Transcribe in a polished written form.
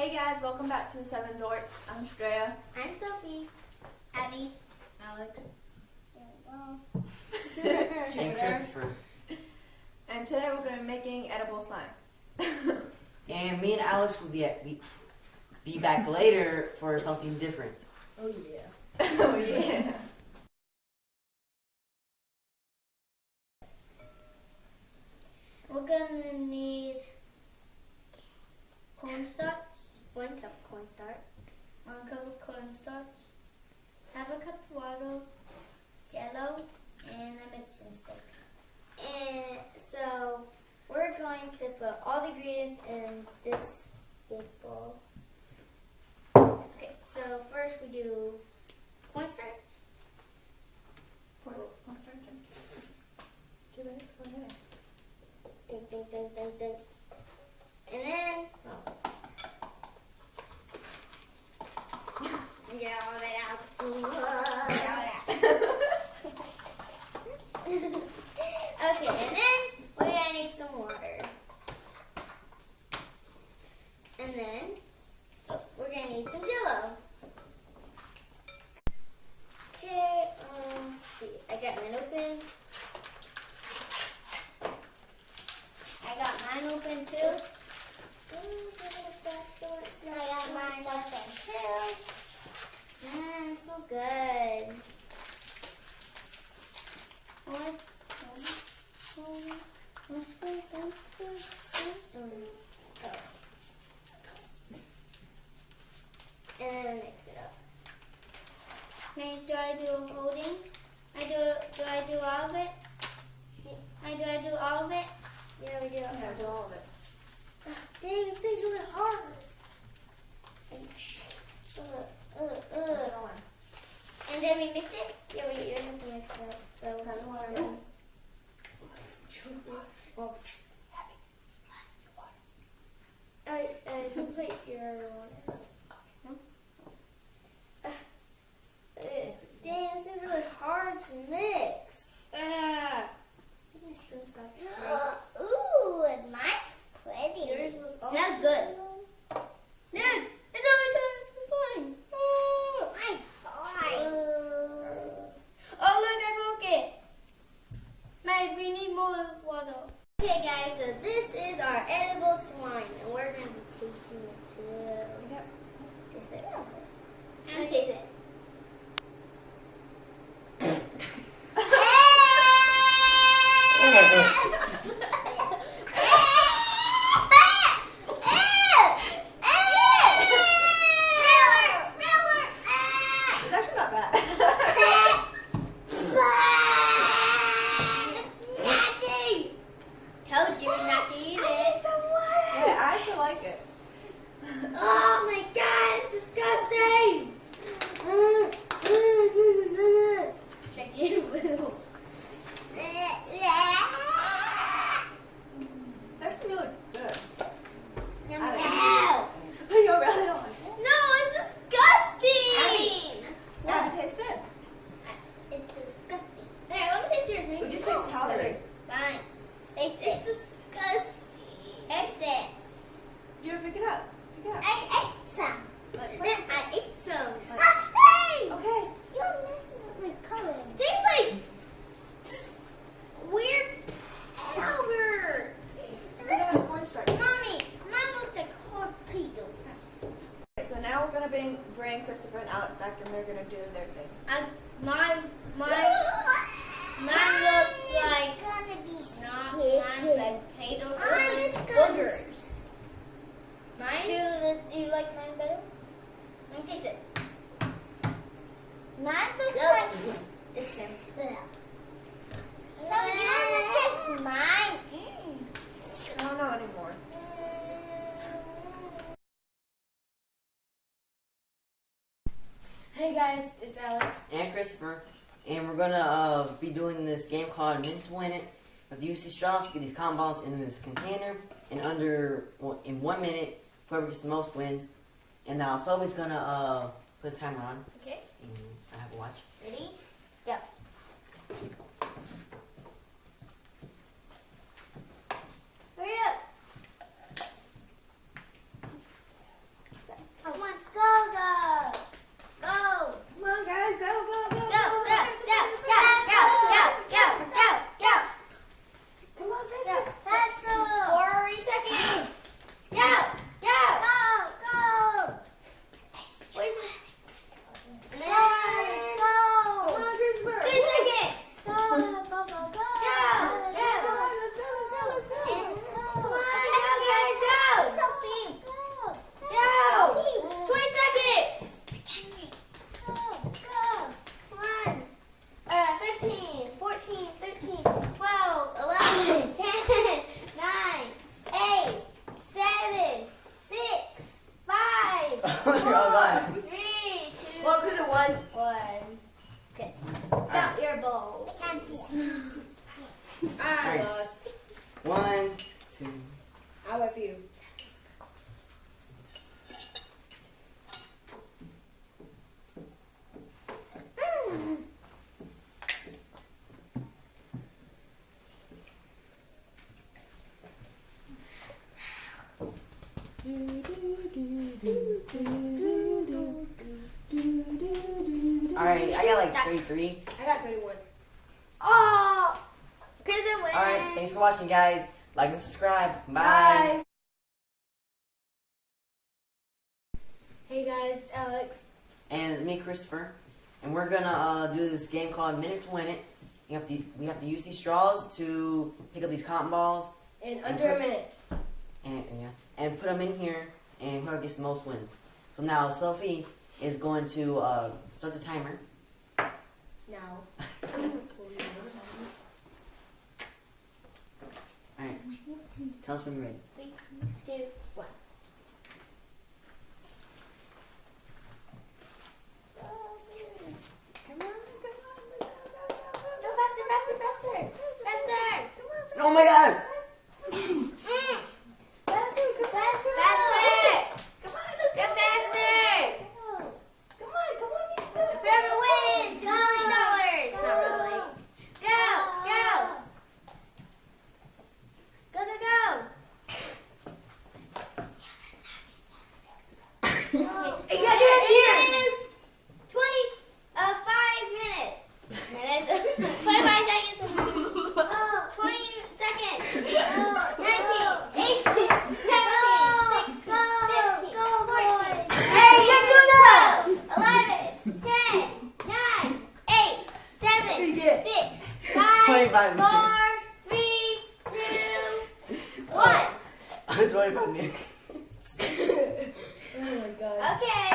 Hey guys, welcome back to the 7 Dorks. I'm Shreya. I'm Sophie. Abby. Alex. And Christopher. And today we're going to be making edible slime. And me and Alex will be back later for something different. Oh yeah. Oh yeah. We're gonna need cornstarch, 1 cup of cornstarch, 1 cup of cornstarch, half a cup of water, Jello, and a mixing stick. And so we're going to put all the ingredients in this big bowl. Okay, so first we do cornstarch. Pour cornstarch in. Give it a minute. Ding, ding, ding, ding, ding. And then, get all of it out. Okay, and then we're gonna need some water. And then we're gonna need some Jello. Okay, let's see. I got mine open. I got mine open too. I got mine open too. It smells good. And then mix it up. Okay, do I do holding? Do I do all of it? Do I do all of it? Yeah, we do. Yeah, do all of it. Dang, this thing's really hard. And then we mix it? Yeah, we have to mix it up. So, well, just wait your water. Dang, this is really hard to mix. My spoon's back. Ooh, mine's pretty. Yours was smells good. Dude, it's already done. It's fine. Oh, mine's fine. Oh, look, I broke it. Mate, we need more water. Okay, guys, so this is our edible slime, and we're going to be tasting it too. Yep. Taste it. I'm going to taste it. It's actually not bad. Told you not to eat it. Yeah, I actually like it. Oh my god, it's disgusting! Check it will. That's really good. No, But you really don't like it? it's disgusting! Yeah, taste it. It's disgusting. There, let me taste yours. Maybe It just tastes powdery. Fine. Taste it. It's disgusting. Taste it. You pick it up. Pick it up. I ate some. Like, Then I ate some. Like- Hey! okay. You're messing up my color. It tastes like weird powder. Look at that cornstarch. Mommy, mine looks like hot Play-Doh. Okay, so now we're going to bring Christopher and Alex back and they're going to do their thing. Mine looks like mine's like Play-Doh. It looks like boogers. Mine? Do you like mine better? Let me taste it. Mine looks like this thing. So you want to taste mine? I don't know anymore. Hey guys, it's Alex. And Christopher. And we're gonna be doing this game called Mint to Win It. You have to use these straws to get these cotton balls in this container. And in 1 minute, whoever gets the most wins. And now Sophie's gonna put a timer on. Okay. And I have a watch. Ready? Go. Hurry up. 2. I'll wait for you. Alright, I got like 33. I got 31. Oh, Kristen wins. Alright, thanks for watching, guys. Like and subscribe. Bye. Hey guys, it's Alex. And it's me, Christopher. And we're gonna do this game called Minute to Win It. We have to use these straws to pick up these cotton balls. In under a minute. And put them in here, and whoever gets the most wins. So now Sophie is going to start the timer. Now. Alright. Tell us when you're ready. 3, 2, 1. Go faster, faster, faster. Faster. Oh my god! Faster. Go faster. Go faster. Whoever wins gets $1 million. Not really. Go. It is 25 minutes. 25 seconds. 20 seconds. 19, 18, 17, 16, 15, 14. Hey, you do that! 11, 10, 9, 8, 7, 6, 5, 25 4, 3, 2, 1. 25 minutes. Oh my god. Okay.